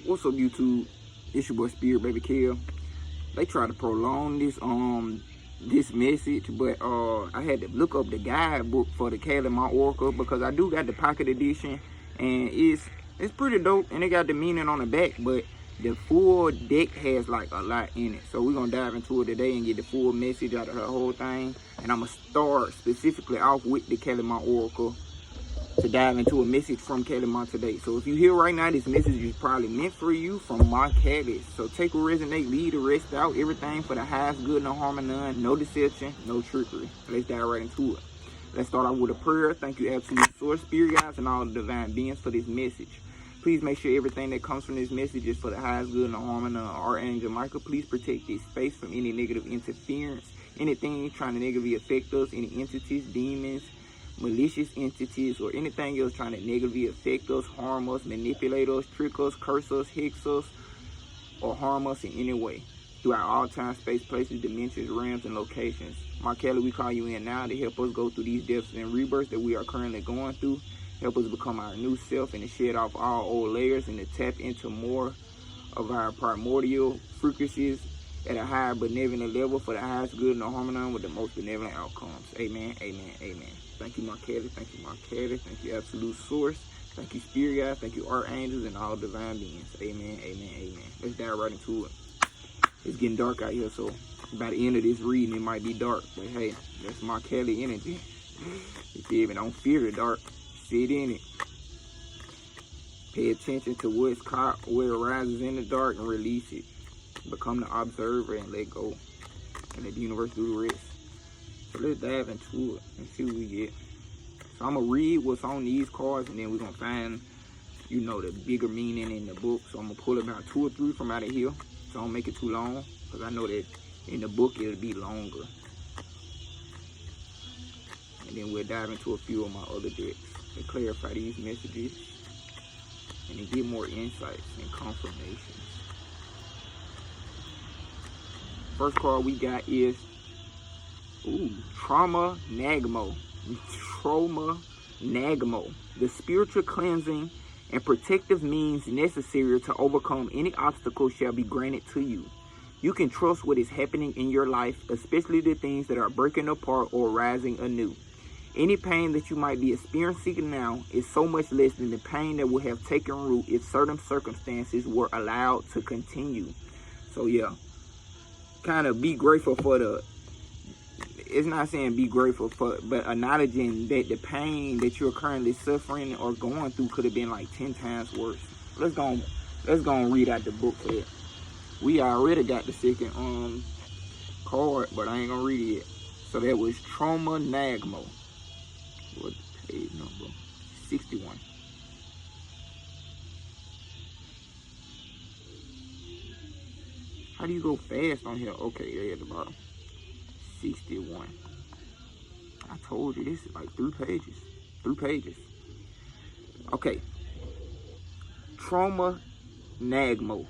What's up, YouTube? It's your boy Spirit Baby Kill. They try to prolong this message, but I had to look up the guidebook for the Calamar Oracle because I do got the pocket edition, and it's pretty dope, and it got the meaning on the back, but the full deck has like a lot in it. So we're gonna dive into it today and get the full message out of the whole thing. And I'm gonna start specifically off with the Calamar Oracle to dive into a message from Calamar today. So if you hear right now, this message is probably meant for you from my Callis. So take what resonate, leave the rest out. Everything for the highest good, no harm and none, no deception, no trickery. Let's dive right into it. Let's start off with a prayer. Thank you, absolute source, spirit guides, and all the divine beings for this message. Please make sure everything that comes from this message is for the highest good, no harm and none. Archangel Michael, please protect this space from any negative interference, anything trying to negatively affect us, any entities, demons, malicious entities, or anything else trying to negatively affect us, harm us, manipulate us, trick us, curse us, hex us, or harm us in any way throughout all time, space, places, dimensions, realms, and locations. Mark Kelly, we call you in now to help us go through these deaths and rebirths that we are currently going through. Help us become our new self and to shed off all old layers and to tap into more of our primordial frequencies at a higher benevolent level for the highest good and no harm and none with the most benevolent outcomes. Amen, amen, amen. Thank you, Mark Kelly. Thank you, Mark Kelly. Thank you, absolute source. Thank you, spirit guides. Thank you, archangels and all divine beings. Amen, amen, amen. Let's dive right into it. It's getting dark out here, so by the end of this reading, it might be dark. But hey, that's Mark Kelly energy. If you even don't fear the dark, sit in it. Pay attention to what's caught, where it rises in the dark, and release it. Become the observer and let go. And let the universe do the rest. So let's dive into it and see what we get. So I'm going to read what's on these cards, and then we're going to find, you know, the bigger meaning in the book. So I'm going to pull about 2 or 3 from out of here. So don't make it too long, because I know that in the book it'll be longer. And then we'll dive into a few of my other decks to clarify these messages and to get more insights and confirmations. First card we got is Trauma Nagmo. Trauma Nagmo. The spiritual cleansing and protective means necessary to overcome any obstacle shall be granted to you. You can trust what is happening in your life, especially the things that are breaking apart or rising anew. Any pain that you might be experiencing now is so much less than the pain that would have taken root if certain circumstances were allowed to continue. So yeah, kind of be grateful for the, it's not saying be grateful for, but acknowledging that the pain that you're currently suffering or going through could have been like 10 times worse. Let's go and read out the book for that. We already got the second card, but I ain't gonna read it yet. So that was Trauma Nagmo. What page number? 61. How do you go fast on here? Okay, there at the bottom. 61. I told you this is like 3 pages. 3 pages. Okay. Trauma Nagmo.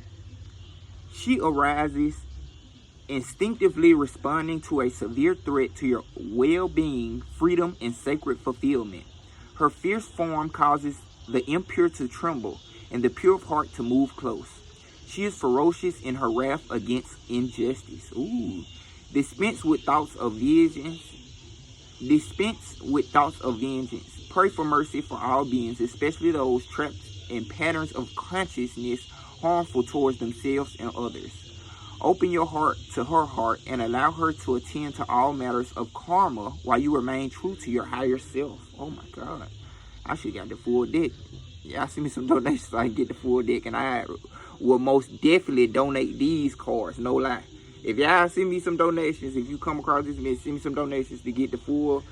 She arises instinctively responding to a severe threat to your well-being, freedom, and sacred fulfillment. Her fierce form causes the impure to tremble and the pure of heart to move close. She is ferocious in her wrath against injustice. Ooh. Dispense with thoughts of vengeance. Pray for mercy for all beings, especially those trapped in patterns of consciousness harmful towards themselves and others. Open your heart to her heart and allow her to attend to all matters of karma while you remain true to your higher self. Oh my God. I should have got the full deck. Y'all send me some donations so I can get the full deck, and I will most definitely donate these cards, no lie. If y'all send me some donations, if you come across this message, send me some donations to get the full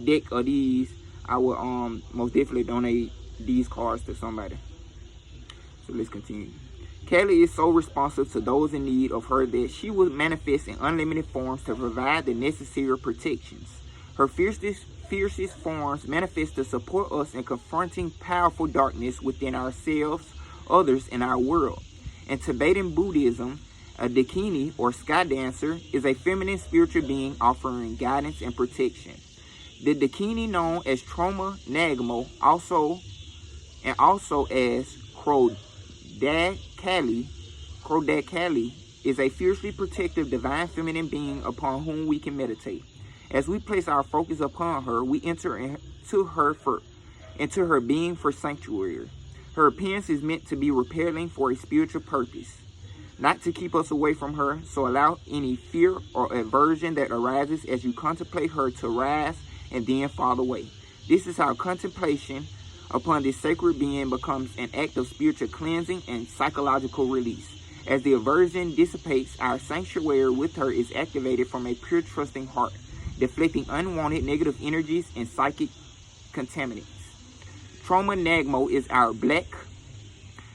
deck of these, I will most definitely donate these cards to somebody. So let's continue. Kelly is so responsive to those in need of her that she will manifest in unlimited forms to provide the necessary protections. Her fiercest forms manifest to support us in confronting powerful darkness within ourselves, others, and our world. In Tibetan Buddhism, a Dakini, or sky dancer, is a feminine spiritual being offering guidance and protection. The Dakini, known as Trauma Nagmo, also as Kali is a fiercely protective divine feminine being upon whom we can meditate. As we place our focus upon her, we enter into her being for sanctuary. Her appearance is meant to be repelling for a spiritual purpose, not to keep us away from her, so allow any fear or aversion that arises as you contemplate her to rise and then fall away. This is how contemplation upon this sacred being becomes an act of spiritual cleansing and psychological release. As the aversion dissipates, our sanctuary with her is activated from a pure trusting heart, deflecting unwanted negative energies and psychic contaminants. Trauma Nagmo is our black,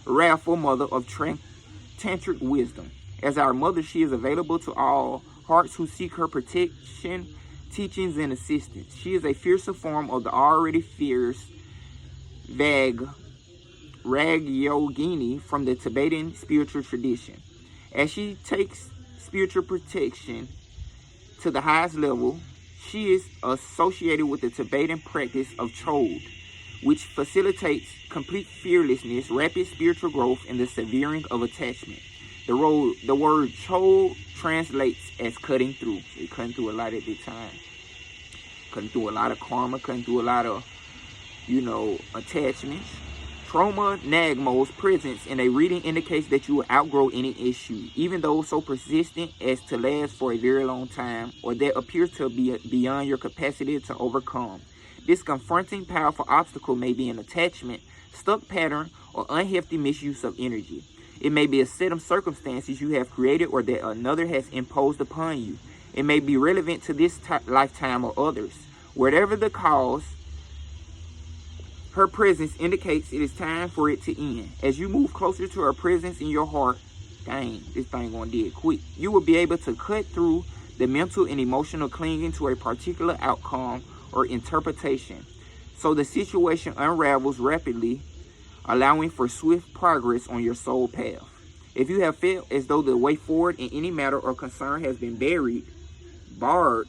wrathful mother of tantric wisdom. As our mother, she is available to all hearts who seek her protection, teachings, and assistance. She is a fiercer form of the already fierce Ragyogini from the Tibetan spiritual tradition. As she takes spiritual protection to the highest level, she is associated with the Tibetan practice of Chod, which facilitates complete fearlessness, rapid spiritual growth, and the severing of attachment. The word Chod translates as cutting through. It cutting through a lot at the time. Cutting through a lot of karma, cutting through a lot of, attachments. Trauma Nagmo's presence in a reading indicates that you will outgrow any issue, even though so persistent as to last for a very long time, or that appears to be beyond your capacity to overcome. This confronting, powerful obstacle may be an attachment, stuck pattern, or unhealthy misuse of energy. It may be a set of circumstances you have created or that another has imposed upon you. It may be relevant to this lifetime or others. Whatever the cause, her presence indicates it is time for it to end. As you move closer to her presence in your heart, dang, this thing gonna do it quick. You will be able to cut through the mental and emotional clinging to a particular outcome or interpretation, so the situation unravels rapidly, allowing for swift progress on your soul path. If you have felt as though the way forward in any matter or concern has been barred,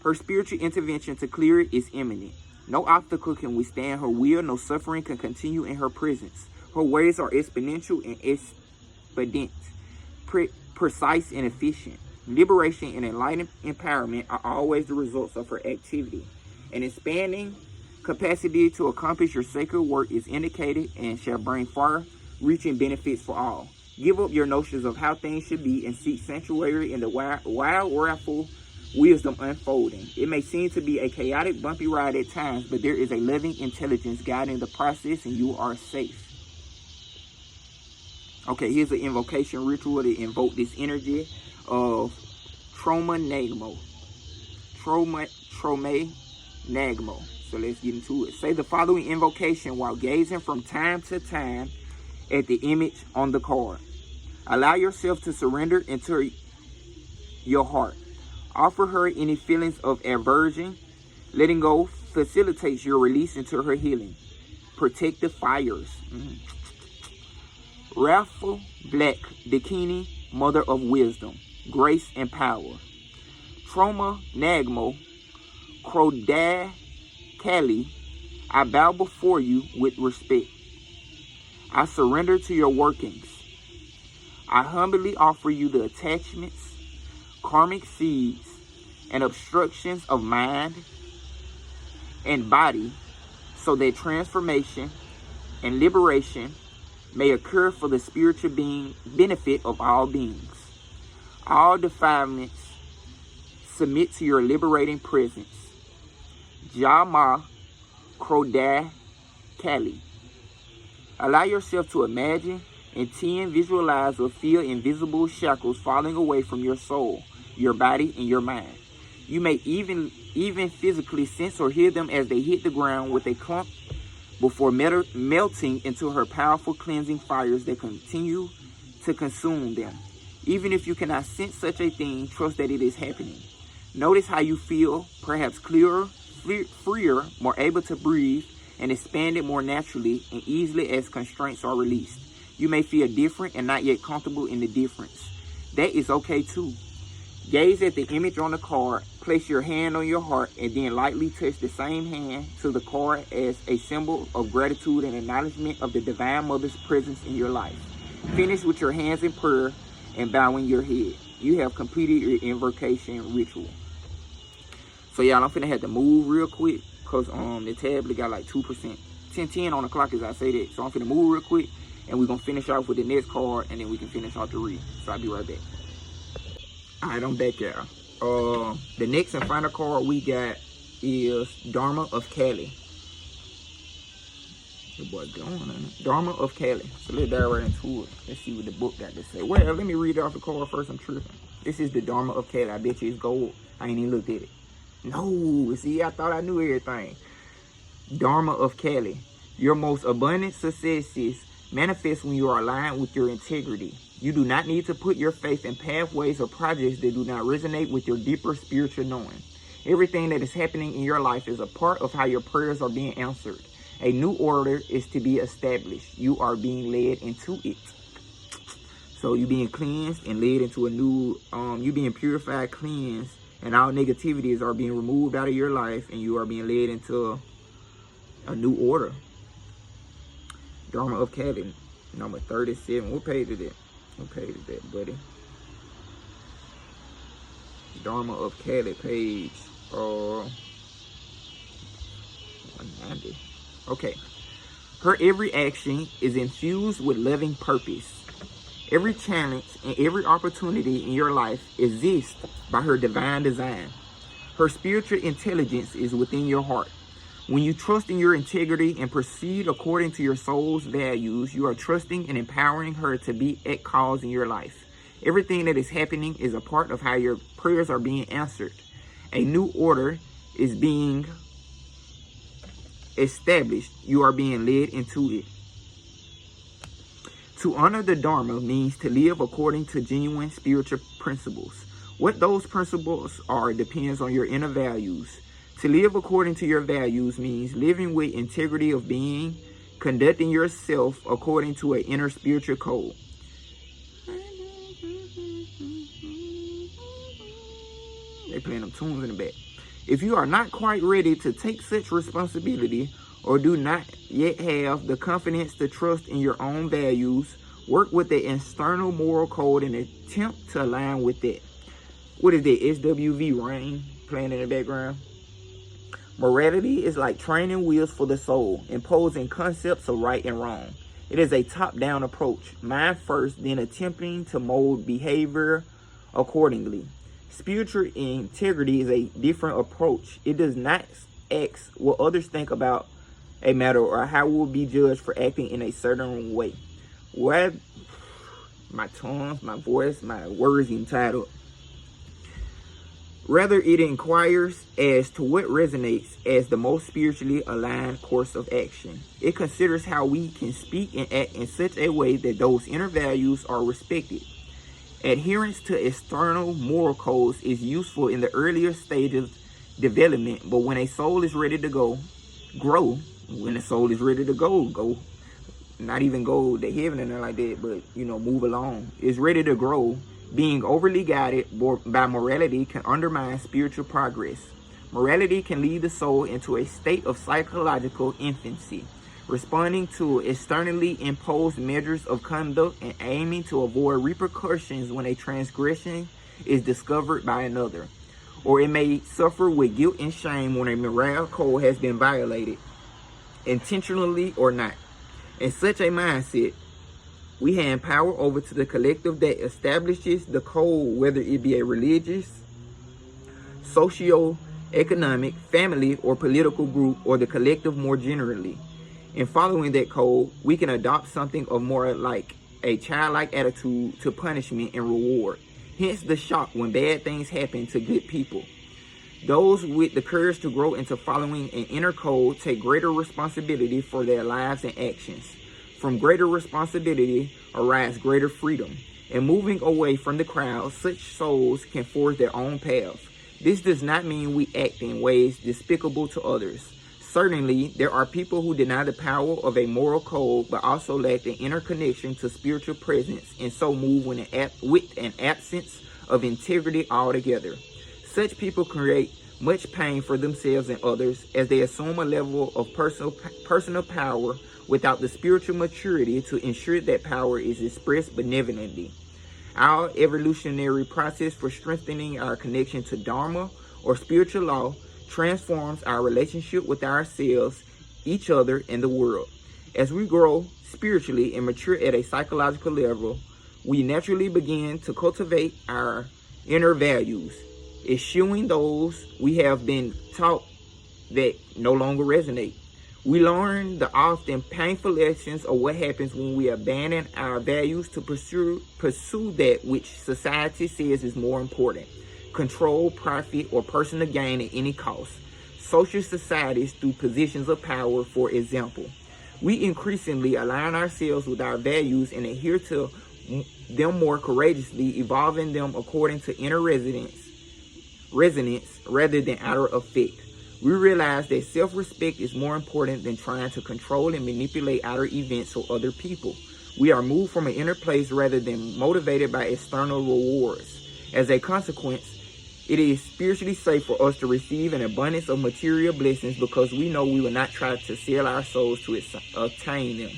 her spiritual intervention to clear it is imminent. No obstacle can withstand her will, no suffering can continue in her presence. Her ways are exponential and expedient, precise and efficient. Liberation and enlightened empowerment are always the results of her activity. An expanding capacity to accomplish your sacred work is indicated and shall bring far-reaching benefits for all. Give up your notions of how things should be and seek sanctuary in the wild, wrathful wisdom unfolding. It may seem to be a chaotic, bumpy ride at times, but there is a living intelligence guiding the process and you are safe. Okay, here's an invocation ritual to invoke this energy of Trauma Nagmo. Trauma Nagmo. So let's get into it. Say the following invocation while gazing from time to time at the image on the card. Allow yourself to surrender into your heart. Offer her any feelings of aversion. Letting go facilitates your release into her healing. Protective fires. Wrathful Black Dakini, Mother of Wisdom, Grace and Power. Trauma Nagmo, Krodai Kali, I bow before you with respect. I surrender to your workings. I humbly offer you the attachments, karmic seeds, and obstructions of mind and body so that transformation and liberation may occur for the spiritual benefit of all beings. All defilements submit to your liberating presence. Jama Krodai Kali. Allow yourself to imagine, intend, visualize, or feel invisible shackles falling away from your soul, your body, and your mind. You may even physically sense or hear them as they hit the ground with a clump before melting into her powerful cleansing fires that continue to consume them. Even if you cannot sense such a thing, trust that it is happening. Notice how you feel, perhaps clearer, freer, more able to breathe, and expanded more naturally and easily as constraints are released. You may feel different and not yet comfortable in the difference. That is okay too. Gaze at the image on the card, place your hand on your heart, and then lightly touch the same hand to the card as a symbol of gratitude and acknowledgement of the Divine Mother's presence in your life. Finish with your hands in prayer and bowing your head. You have completed your invocation ritual. So y'all, I'm finna have to move real quick because the tablet got like 2%. 10:10 on the clock as I say that. So I'm finna move real quick and we're gonna finish off with the next card and then we can finish off the read. So I'll be right back. Alright, I'm back, y'all. The next and final card we got is Dharma of Kali. The boy going on it. Dharma of Kali. So let's dive right into it. Let's see what the book got to say. Well, let me read off the card first. I'm tripping. This is the Dharma of Kali. I bet you it's gold. I ain't even looked at it. No, see, I thought I knew everything. Dharma of Kali. Your most abundant successes manifest when you are aligned with your integrity. You do not need to put your faith in pathways or projects that do not resonate with your deeper spiritual knowing. Everything that is happening in your life is a part of how your prayers are being answered. A new order is to be established. You are being led into it. So you being cleansed and led into a new, you being purified, cleansed, and all negativities are being removed out of your life and you are being led into a new order. Dharma of Kali, number 37. What page is that? What page is that, buddy? Dharma of Kali, page 190. Okay. Her every action is infused with loving purpose. Every challenge and every opportunity in your life exists by her divine design. Her spiritual intelligence is within your heart. When you trust in your integrity and proceed according to your soul's values, you are trusting and empowering her to be at cause in your life. Everything that is happening is a part of how your prayers are being answered. A new order is being established. You are being led into it. To honor the Dharma means to live according to genuine spiritual principles. What those principles are depends on your inner values. To live according to your values means living with integrity of being, conducting yourself according to an inner spiritual code. They playing them tunes in the back. If you are not quite ready to take such responsibility or do not yet have the confidence to trust in your own values, work with the external moral code and attempt to align with it. What is that? SWV Rain playing in the background. Morality is like training wheels for the soul, imposing concepts of right and wrong. It is a top-down approach, mind first, then attempting to mold behavior accordingly. Spiritual integrity is a different approach. It does not ask what others think about a matter or how we will be judged for acting in a certain way. What? My tongue, my voice, my words entitled. Rather, it inquires as to what resonates as the most spiritually aligned course of action. It considers how we can speak and act in such a way that those inner values are respected. Adherence to external moral codes is useful in the earlier stages of development, but when a soul is ready to grow, when the soul is ready to go, not even go to heaven and nothing like that, but, move along, is ready to grow, being overly guided by morality can undermine spiritual progress. Morality can lead the soul into a state of psychological infancy, responding to externally imposed measures of conduct and aiming to avoid repercussions when a transgression is discovered by another. Or it may suffer with guilt and shame when a moral code has been violated, intentionally or not. In such a mindset, we hand power over to the collective that establishes the code, whether it be a religious, socio-economic, family, or political group, or the collective more generally. In following that code, we can adopt something of more like a childlike attitude to punishment and reward. Hence the shock when bad things happen to good people. Those with the courage to grow into following an inner code take greater responsibility for their lives and actions. From greater responsibility arise greater freedom. And moving away from the crowd, such souls can forge their own path. This does not mean we act in ways despicable to others. Certainly, there are people who deny the power of a moral code, but also lack the inner connection to spiritual presence, and so move with an absence of integrity altogether. Such people create much pain for themselves and others as they assume a level of personal power without the spiritual maturity to ensure that power is expressed benevolently. Our evolutionary process for strengthening our connection to Dharma or spiritual law transforms our relationship with ourselves, each other, and the world. As we grow spiritually and mature at a psychological level, we naturally begin to cultivate our inner values, eschewing those we have been taught that no longer resonate. We learn the often painful lessons of what happens when we abandon our values to pursue that which society says is more important: control, profit, or personal gain at any cost. Social societies through positions of power, for example. We increasingly align ourselves with our values and adhere to them more courageously, evolving them according to inner resonance rather than outer effect. We realize that self-respect is more important than trying to control and manipulate outer events or other people. We are moved from an inner place rather than motivated by external rewards. As a consequence, it is spiritually safe for us to receive an abundance of material blessings because we know we will not try to sell our souls to obtain them.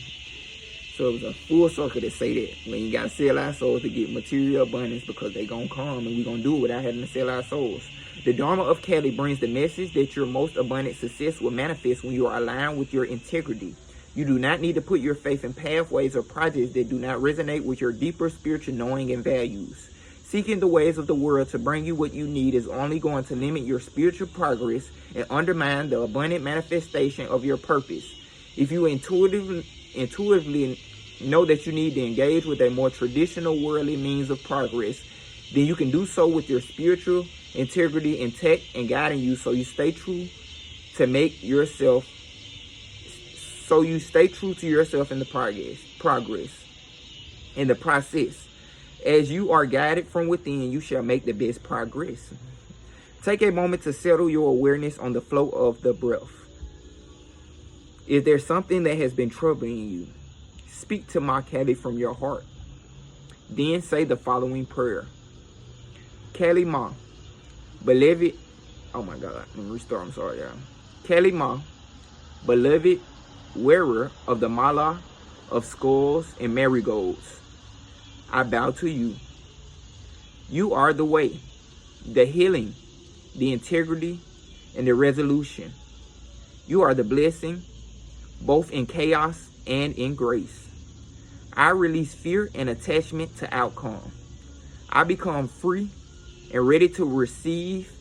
So it was a full circle to say that. We ain't got to sell our souls to get material abundance because they going to come and we going to do it without having to sell our souls. The Dharma of Kali brings the message that your most abundant success will manifest when you are aligned with your integrity. You do not need to put your faith in pathways or projects that do not resonate with your deeper spiritual knowing and values. Seeking the ways of the world to bring you what you need is only going to limit your spiritual progress and undermine the abundant manifestation of your purpose. If you intuitively know that you need to engage with a more traditional worldly means of progress, then you can do so with your spiritual integrity intact and guiding you, so you stay true to yourself in the process. As you are guided from within, you shall make the best progress. Take a moment to settle your awareness on the flow of the breath. Is there something that has been troubling you? Speak to Ma Kali from your heart. Then say the following prayer. Kali Ma, beloved, oh my God, let me restart, I'm sorry, y'all. Kali Ma, beloved wearer of the mala of skulls and marigolds, I bow to you. You are the way, the healing, the integrity, and the resolution. You are the blessing, both in chaos and in grace. I release fear and attachment to outcome. I become free and ready to receive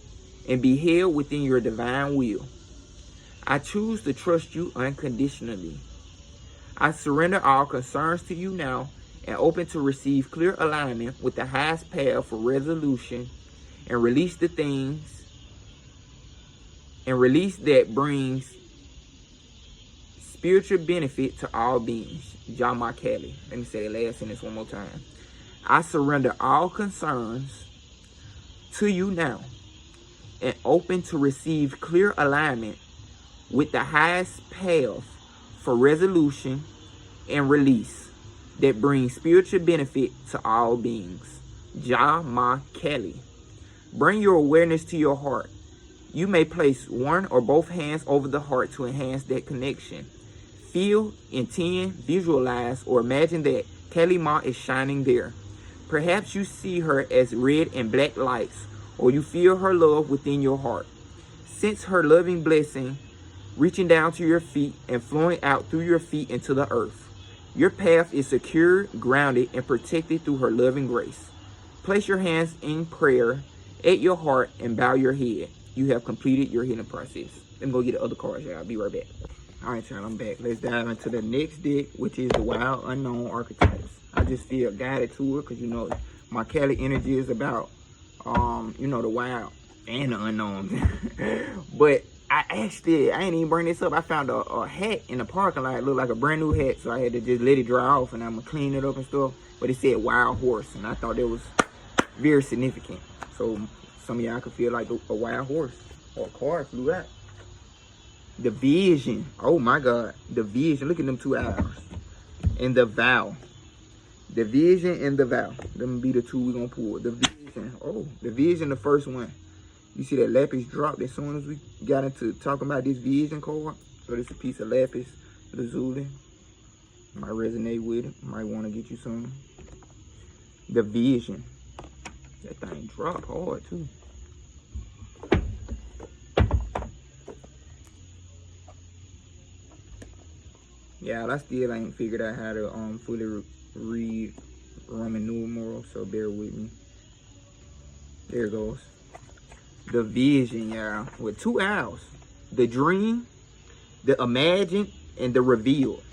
and be held within your divine will. I choose to trust you unconditionally. I surrender all concerns to you now and open to receive clear alignment with the highest path for resolution and release that brings spiritual benefit to all beings. Dharma Kali. Let me say the last sentence one more time. I surrender all concerns to you now and open to receive clear alignment with the highest path for resolution and release that brings spiritual benefit to all beings. Dharma Kali. Bring your awareness to your heart. You may place one or both hands over the heart to enhance that connection. Feel, intend, visualize, or imagine that Kali Ma is shining there. Perhaps you see her as red and black lights, or you feel her love within your heart. Sense her loving blessing reaching down to your feet and flowing out through your feet into the earth. Your path is secure, grounded, and protected through her loving grace. Place your hands in prayer at your heart and bow your head. You have completed your healing process. Let me go get the other cards, y'all. I'll be right back. All right, y'all, I'm back. Let's dive into the next deck, which is the Wild Unknown Archetypes. I just feel guided to it because, you know, my Kali energy is about, you know, the wild and the unknown. But I ain't even bring this up. I found a hat in the parking lot. It looked like a brand new hat, so I had to just let it dry off, and I'm going to clean it up and stuff. But it said wild horse, and I thought that was very significant. So some of y'all could feel like a wild horse or a car flew out. The vision. Oh my God. The vision. Look at them two eyes. And the vow. The vision and the vow. Them be the two we're going to pull. The vision. Oh, the vision, the first one. You see that lapis dropped as soon as we got into talking about this vision card. So this is a piece of lapis lazuli. Might resonate with it. Might want to get you some. The vision. That thing drop hard too. Yeah, I still ain't figured out how to fully read Roman numerals, so bear with me. There it goes. The vision, y'all, with 2 L's. The dream, the imagined, and the revealed.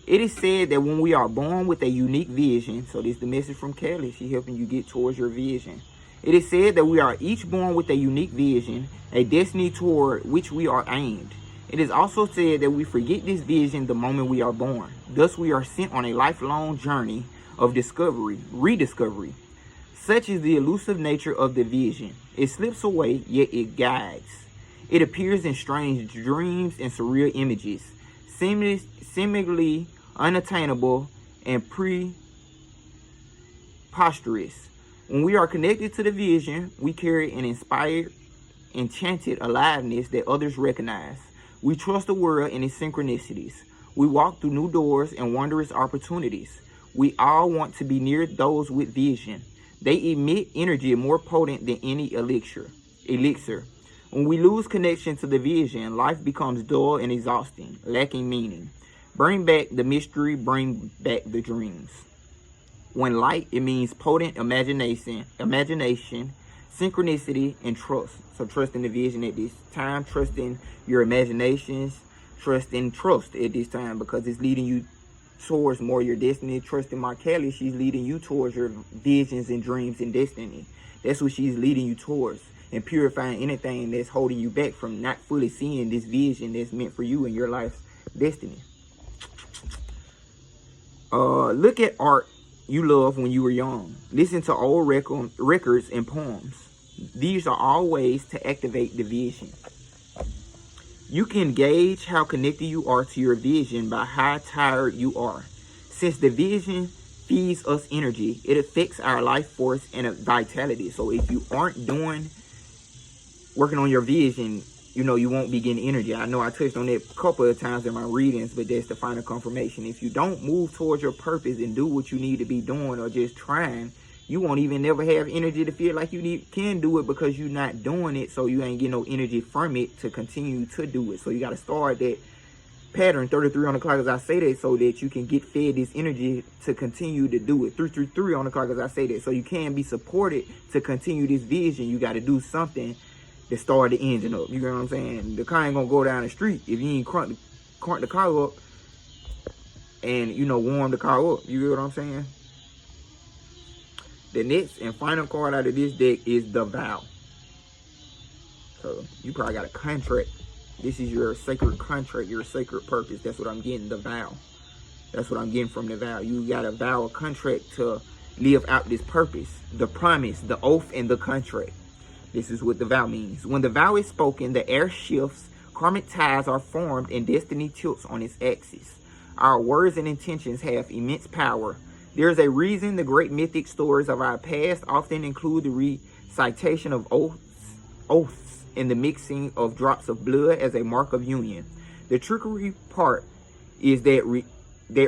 It is said that when we are born with a unique vision, so this is the message from Kelly, she helping you get towards your vision. It is said that we are each born with a unique vision, a destiny toward which we are aimed. It is also said that we forget this vision the moment we are born. Thus, we are sent on a lifelong journey of discovery, rediscovery. Such is the elusive nature of the vision. It slips away, yet it guides. It appears in strange dreams and surreal images, seemingly unattainable and preposterous. When we are connected to the vision, we carry an inspired, enchanted aliveness that others recognize. We trust the world and its synchronicities. We walk through new doors and wondrous opportunities. We all want to be near those with vision. They emit energy more potent than any elixir. When we lose connection to the vision, life becomes dull and exhausting, lacking meaning. Bring back the mystery, bring back the dreams. When light, it means potent imagination, synchronicity, and trust. So trust in the vision at this time, trust in your imaginations, trust at this time, because it's leading you towards more your destiny. Trust in Kelly, she's leading you towards your visions and dreams and destiny. That's what she's leading you towards, and purifying anything that's holding you back from not fully seeing this vision that's meant for you in your life's destiny. Look at art you loved when you were young. Listen to old records and poems. These are all ways to activate the vision. You can gauge how connected you are to your vision by how tired you are. Since the vision feeds us energy, it affects our life force and vitality. So if you aren't working on your vision, you won't be getting energy. I know I touched on that a couple of times in my readings, but that's the final confirmation. If you don't move towards your purpose and do what you need to be doing, or just trying, you won't even never have energy to feel like you can do it, because you're not doing it. So you ain't getting no energy from it to continue to do it. So you got to start that pattern 33 on the clock as I say that, so that you can get fed this energy to continue to do it. 333 on the clock as I say that, so you can be supported to continue this vision. You got to do something to start the engine up. You know what I'm saying? The car ain't gonna go down the street if you ain't crank the car up and warm the car up. You know what I'm saying? The next and final card out of this deck is the vow. So you probably got a contract. This is your sacred contract, your sacred purpose. That's what I'm getting, the vow. That's what I'm getting from the vow. You got a vow, a contract to live out this purpose, the promise, the oath, and the contract. This is what the vow means. When the vow is spoken, the air shifts, karmic ties are formed, and destiny tilts on its axis. Our words and intentions have immense power. There is a reason the great mythic stories of our past often include the recitation of oaths, and the mixing of drops of blood as a mark of union. The trickery part is that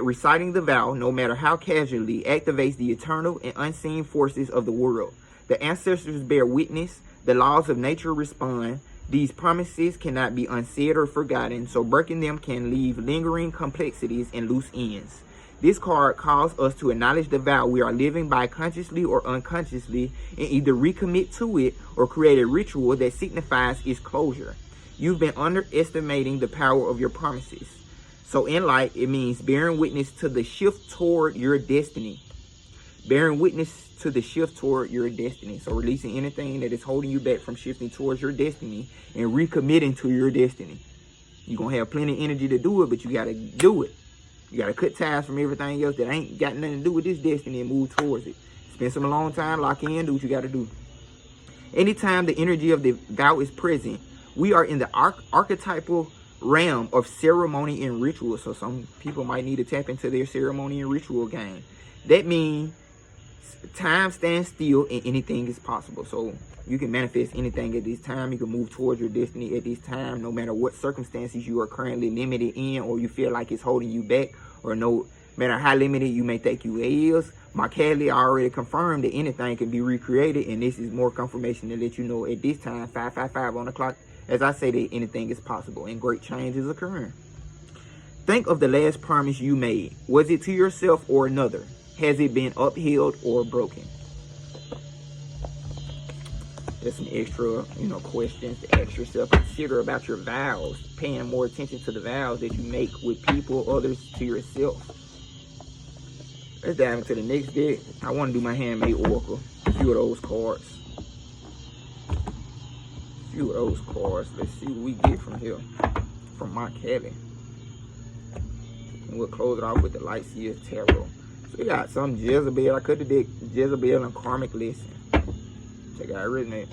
reciting the vow, no matter how casually, activates the eternal and unseen forces of the world. The ancestors bear witness. The laws of nature respond. These promises cannot be unsaid or forgotten, so breaking them can leave lingering complexities and loose ends. This card calls us to acknowledge the vow we are living by consciously or unconsciously, and either recommit to it or create a ritual that signifies its closure. You've been underestimating the power of your promises. So in life, it means bearing witness to the shift toward your destiny. Bearing witness to the shift toward your destiny. So releasing anything that is holding you back from shifting towards your destiny and recommitting to your destiny. You're going to have plenty of energy to do it, but you got to do it. You got to cut ties from everything else that ain't got nothing to do with this destiny and move towards it. Spend some alone time, lock in, do what you got to do. Anytime the energy of the vow is present, we are in the archetypal realm of ceremony and ritual. So some people might need to tap into their ceremony and ritual game. That means time stands still and anything is possible. So you can manifest anything at this time. You can move towards your destiny at this time, no matter what circumstances you are currently limited in, or you feel like it's holding you back, or no matter how limited you may think you is, Kelly already confirmed that anything can be recreated, and this is more confirmation to let you know at this time, 555 on the clock, as I say, that anything is possible and great change is occurring. Think of the last promise you made. Was it to yourself or another? Has it been upheld or broken? There's some extra, questions to ask yourself. Consider about your vows, paying more attention to the vows that you make with people, others, to yourself. Let's dive into the next deck. I want to do my handmade oracle. A few of those cards. Let's see what we get from here. From my Kelly. And we'll close it off with the Light Seers Tarot. So we got some Jezebel. I cut the deck Jezebel and Karmic Lesson. Check out originate.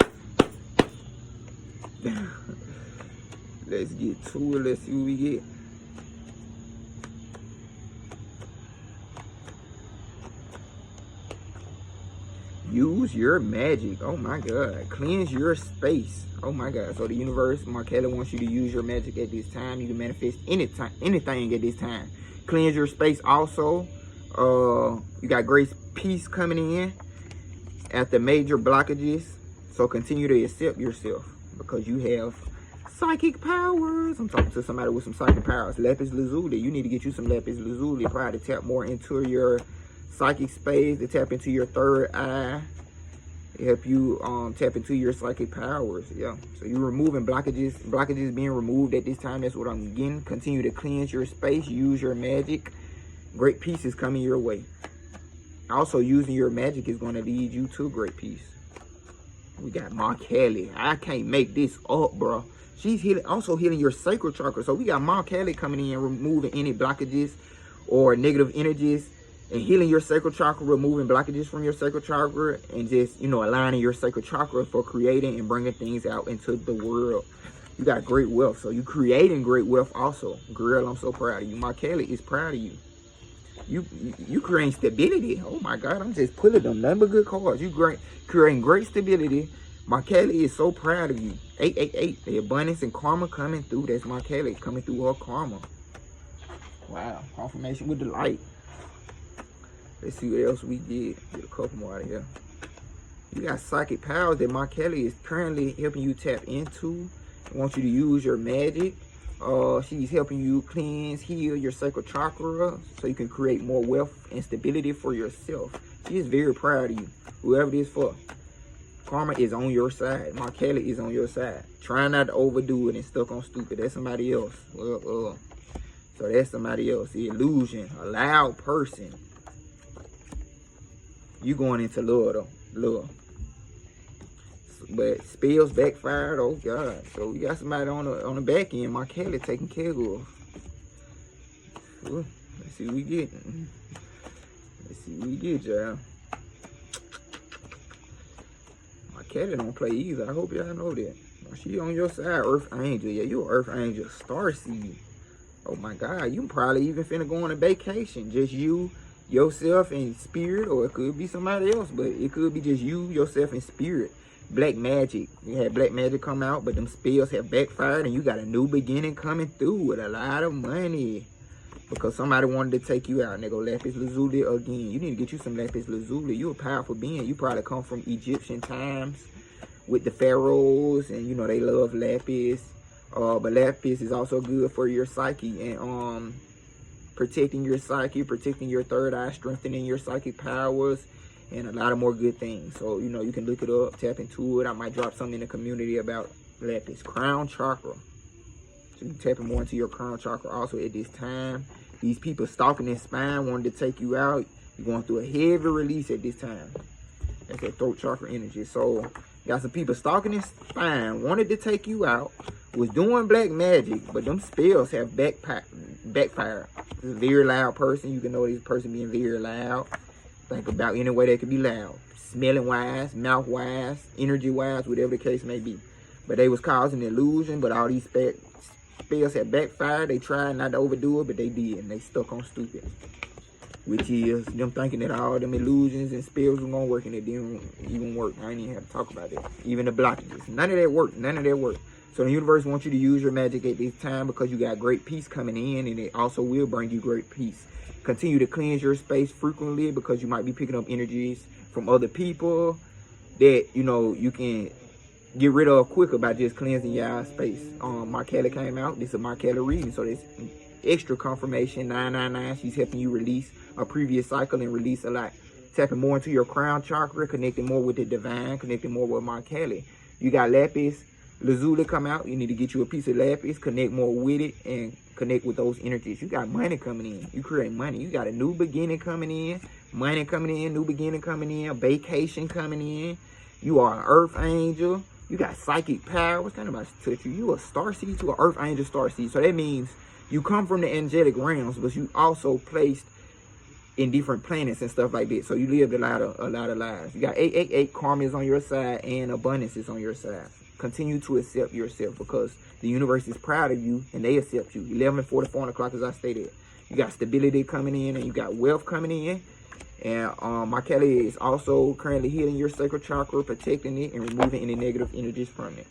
Let's get to it. Let's see what we get. Use your magic. Oh my God. Cleanse your space. Oh my God. So the universe, Markella wants you to use your magic at this time. You can manifest anything at this time. Cleanse your space also. You got grace, peace coming in after major blockages. So continue to accept yourself because you have psychic powers. I'm talking to somebody with some psychic powers. Lapis lazuli. You need to get you some lapis lazuli. Probably to tap more into your psychic space, to tap into your third eye, help you tap into your psychic powers. Yeah, so you're removing blockages being removed at this time. That's what I'm getting. Continue to cleanse your space, use your magic. Great peace is coming your way. Also, using your magic is going to lead you to great peace. We got Ma Kelly. I can't make this up, bro. She's also healing your sacral chakra. So we got Ma Kelly coming in, removing any blockages or negative energies, and healing your sacral chakra, removing blockages from your sacral chakra, and just, aligning your sacral chakra for creating and bringing things out into the world. You got great wealth. So you creating great wealth also. Girl, I'm so proud of you. Ma Kelly is proud of you. You creating stability. Oh my God, I'm just pulling them nothing but good cards. You creating great stability. Ma Kelly is so proud of you. 888. The abundance and karma coming through. That's Ma Kelly coming through her karma. Wow. Confirmation with the light. Let's see what else we get. Get a couple more out of here. You got psychic powers that Ma Kelly is currently helping you tap into. I want you to use your magic. She's helping you cleanse, heal your sacral chakra so you can create more wealth and stability for yourself. She is very proud of you, whoever it is for. Karma is on your side. Ma Kelly is on your side. Try not to overdo it and stuck on stupid. That's somebody else. So that's somebody else. The illusion, a loud person. You going into love though, love. But spells backfired. Oh God! So we got somebody on the back end. Ma Kelly taking care of. Ooh, let's see what we get. Let's see what we get, y'all. Ma Kelly don't play either. I hope y'all know that. She on your side, Earth Angel. Yeah, you Earth Angel, Starseed. Oh my God! You probably even finna go on a vacation. Just you, yourself, and spirit, or it could be somebody else. But it could be just you, yourself, and spirit. Black magic. You had black magic come out, but them spells have backfired, and you got a new beginning coming through with a lot of money because somebody wanted to take you out. And they go lapis lazuli again. You need to get you some lapis lazuli. You a powerful being. You probably come from Egyptian times with the pharaohs, and they love lapis. But lapis is also good for your psyche and protecting your psyche, protecting your third eye, strengthening your psychic powers, and a lot of more good things. So, you can look it up, tap into it. I might drop something in the community about lapis. Crown chakra. So you tapping more into your crown chakra also at this time. These people stalking their spine, wanting to take you out. You're going through a heavy release at this time. That's that throat chakra energy. So, you got some people stalking their spine, wanted to take you out, was doing black magic, but them spells have backfired. This is a very loud person. You can know this person being very loud. Think about any way they could be loud. Smelling wise, mouth wise, energy wise, whatever the case may be. But they was causing illusion, but all these spells had backfired. They tried not to overdo it, but they did, and they stuck on stupid. Which is them thinking that all them illusions and spells were gonna work, and it didn't even work. I ain't even have to talk about that. Even the blockages. None of that worked. None of that worked. So the universe wants you to use your magic at this time because you got great peace coming in, and it also will bring you great peace. Continue to cleanse your space frequently, because you might be picking up energies from other people that, you know, you can get rid of quicker by just cleansing your space. My Kelly came out. This is my Kelly reading, so this extra confirmation. 999. She's helping you release a previous cycle and release a lot. Tapping more into your crown chakra, connecting more with the divine, connecting more with my Kelly. You got lapis lazuli come out. You need to get you a piece of lapis, connect more with it, and connect with those energies. You got money coming in. You create money. You got a new beginning coming in, money coming in, new beginning coming in, vacation coming in. You are an earth angel. You got psychic power. What's kind of about to touch you? You a star seed to an earth angel star seed. So that means you come from the angelic realms, but you also placed in different planets and stuff like that. So you lived a lot of lives. You got 888, karma is on your side, and abundance is on your side. Continue to accept yourself, because the universe is proud of you and they accept you. 11:44 on the clock, as I stated. You got stability coming in, and you got wealth coming in. And my Kelly is also currently healing your sacral chakra, protecting it, and removing any negative energies from it.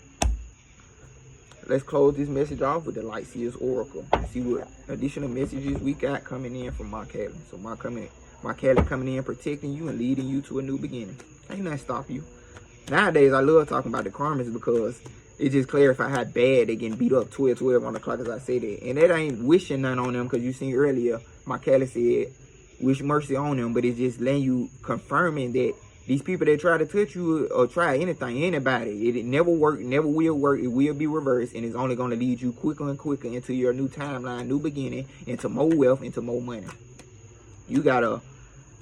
Let's close this message off with the Light Seers Oracle. See what additional messages we got coming in from my Kelly. So my Kelly coming in, protecting you and leading you to a new beginning. Ain't nothing stop you. Nowadays, I love talking about the karmas, because it just clarify how bad they getting beat up 12 on the clock, as I say that. And that ain't wishing none on them, because you seen earlier, my Kelly said, wish mercy on them, but it's just letting you confirming that these people that try to touch you or try anything, anybody, it never work, never will work, it will be reversed, and it's only going to lead you quicker and quicker into your new timeline, new beginning, into more wealth, into more money. You got a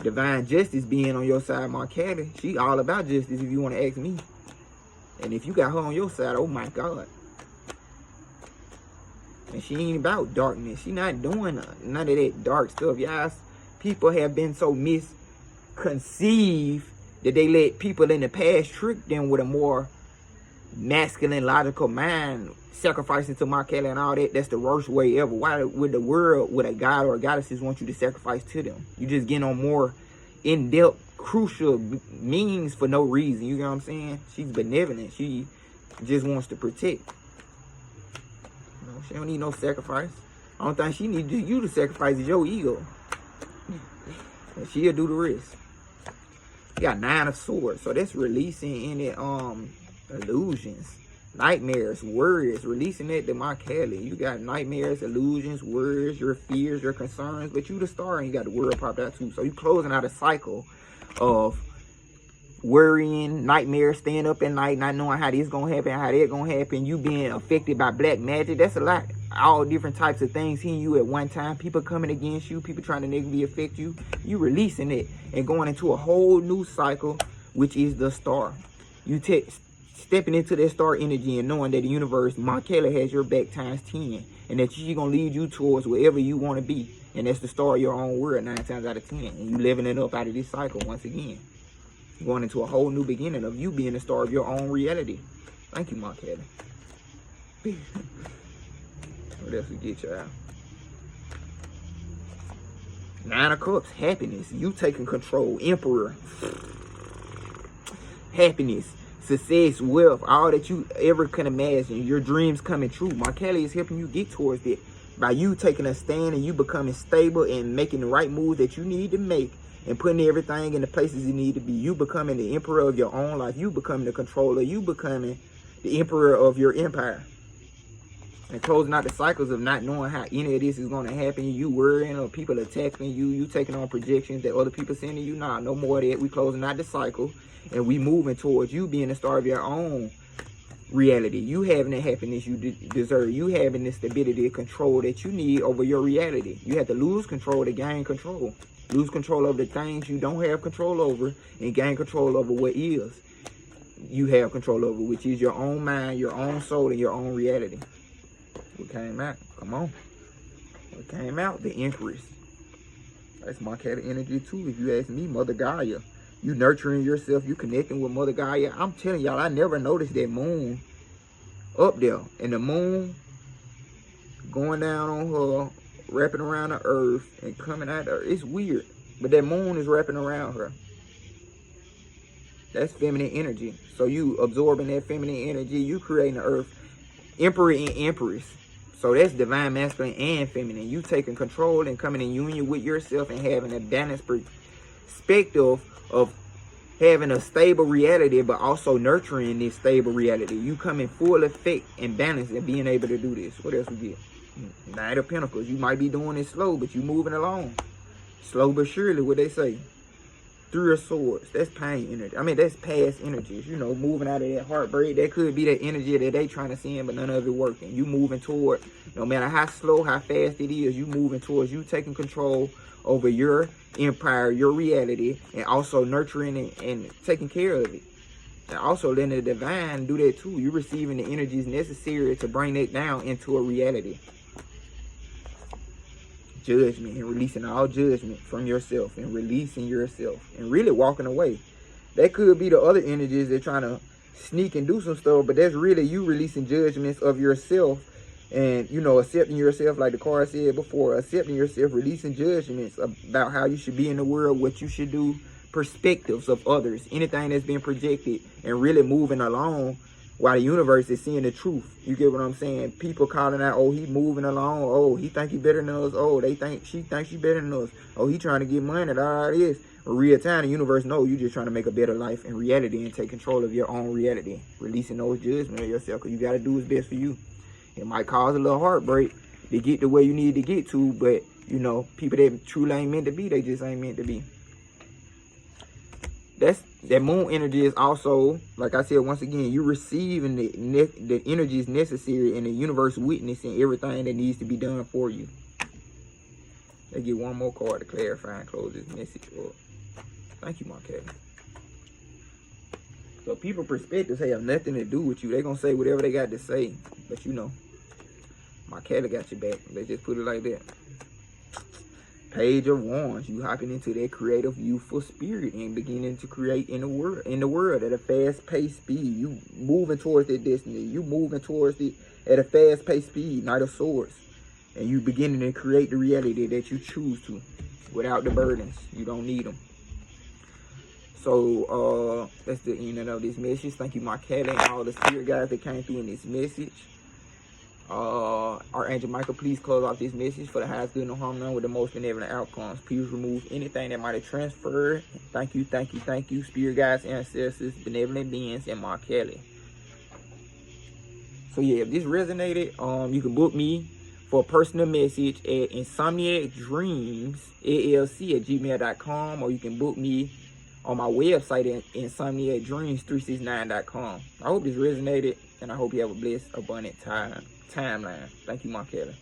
divine justice being on your side, my Kelly. She all about justice, if you want to ask me. And if you got her on your side, oh my God. And she ain't about darkness. She not doing none of that dark stuff. Y'all, people have been so misconceived that they let people in the past trick them with a more masculine, logical mind, sacrificing to my Kelly and all that. That's the worst way ever. Why would the world, with a god or a goddesses, want you to sacrifice to them? You just getting on more in-depth, crucial means for no reason. You know what I'm saying? She's benevolent. She just wants to protect. You know, she don't need no sacrifice. I don't think she need you to sacrifice is your ego. And she'll do the rest. You got 9 of Swords, so that's releasing any illusions, nightmares, worries, releasing it to my Kelly. You got nightmares, illusions, worries, your fears, your concerns, but you the star, and you got the world popped out too. So you closing out a cycle of worrying, nightmares, staying up at night, not knowing how this gonna happen, how that gonna happen, you being affected by black magic. That's a lot. All different types of things hitting you at one time, people coming against you, people trying to negatively affect you. You releasing it and going into a whole new cycle, which is the star. You stepping into that star energy and knowing that the universe, my Kelly, has your back times 10, and that she's gonna lead you towards wherever you want to be, and that's the star of your own world 9 times out of 10, and you living it up out of this cycle once again, going into a whole new beginning of you being the star of your own reality. Thank you, my Kelly. What else we get y'all? 9 of Cups, happiness. You taking control. Emperor. Happiness, success, wealth, all that you ever can imagine. Your dreams coming true. My Kelly is helping you get towards that. By you taking a stand and you becoming stable and making the right moves that you need to make and putting everything in the places you need to be. You becoming the emperor of your own life. You becoming the controller. You becoming the emperor of your empire. And closing out the cycles of not knowing how any of this is going to happen. You worrying or people attacking you. You taking on projections that other people sending you. Nah, no more of that. We closing out the cycle. And we moving towards you being the star of your own reality. You having the happiness you deserve. You having the stability and control that you need over your reality. You have to lose control to gain control. Lose control over the things you don't have control over and gain control over what is. You have control over, which is your own mind, your own soul, and your own reality. What came out? Come on. What came out? The Empress. That's my Kelly energy too, if you ask me. Mother Gaia. You nurturing yourself. You connecting with Mother Gaia. I'm telling y'all, I never noticed that moon up there. And the moon going down on her, wrapping around the earth and coming at her. It's weird. But that moon is wrapping around her. That's feminine energy. So you absorbing that feminine energy. You creating the earth. Emperor and Empress. So that's divine masculine and feminine. You taking control and coming in union with yourself and having a balanced perspective of having a stable reality, but also nurturing this stable reality. You come in full effect and balance and being able to do this. What else we get? Knight of Pentacles. You might be doing it slow, but you moving along. Slow but surely, what they say. Three of Swords. That's pain energy. I mean, that's past energies. You know, moving out of that heartbreak. That could be that energy that they trying to send, but none of it working. You moving toward, no matter how slow, how fast it is, you moving towards you taking control over your empire, your reality, and also nurturing and taking care of it. And also letting the divine do that too. You're receiving the energies necessary to bring that down into a reality. Judgment and releasing all judgment from yourself and releasing yourself and really walking away. That could be the other energies that trying to sneak and do some stuff, but that's really you releasing judgments of yourself and, you know, accepting yourself, like the card said before, accepting yourself, releasing judgments about how you should be in the world, what you should do, perspectives of others, anything that's been projected, and really moving along while the universe is seeing the truth. You get what I'm saying? People calling out, oh, he moving along. Oh, he think he better than us. Oh, she thinks she better than us. Oh, he trying to get money. All this. In real time, the universe knows you just trying to make a better life in reality and take control of your own reality. Releasing those judgments of yourself, because you got to do what's best for you. It might cause a little heartbreak to get to where you need to get to, but, you know, people that truly ain't meant to be, they just ain't meant to be. That moon energy is also, like I said, once again, you're receiving the energies necessary in the universe, witnessing everything that needs to be done for you. They get one more card to clarify and close this message up. Thank you, Marquette. So people's perspectives have nothing to do with you. They're going to say whatever they got to say. But you know, Marquette got your back. Let's just put it like that. Page of Wands, you hopping into that creative, youthful spirit and beginning to create in the world at a fast-paced speed. You moving towards that destiny. You moving towards it at a fast-paced speed. Knight of Swords, and you beginning to create the reality that you choose to, without the burdens. You don't need them. So that's the end of this message. Thank you, Marquette, and all the spirit guides that came through in this message. Archangel Michael, please close off this message for the highest good and harm, none with the most benevolent outcomes. Please remove anything that might have transferred. Thank you, thank you, thank you, spirit guides, ancestors, benevolent beings, and Mark Kelly. So yeah, if this resonated, you can book me for a personal message at insomniacdreamsllc@gmail.com, or you can book me on my website at insomniacdreams369.com. I hope this resonated, and I hope you have a blessed, abundant timeline. Thank you, Mark Kelly.